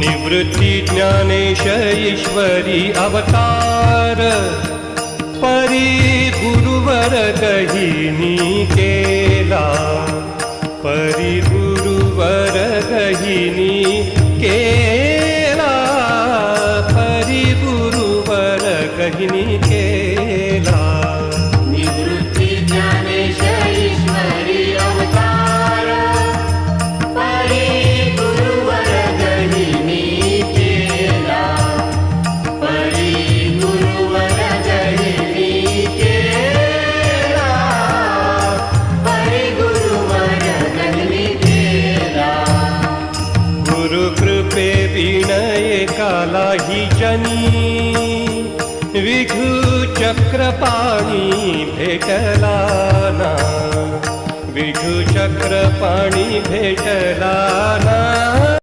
निवृत्ती ज्ञानेश ईश्वरी अवतार, परी गुरुवर गहिनी केला, परी गुरुवर गहिनी केला, परी गुरुवर गहिनी केला। निवृत्ती ज्ञानेश ईश्वरी अवतार, परी गुरुवर गहिनी केला, परी गुरुवर गहिनी केला, परी गुरुवर गहिनी केला। गुरु कृपे विनय कालाही जनी, विघू चक्रपाणी भेटला ना, विघू चक्रपाणी भेटला ना।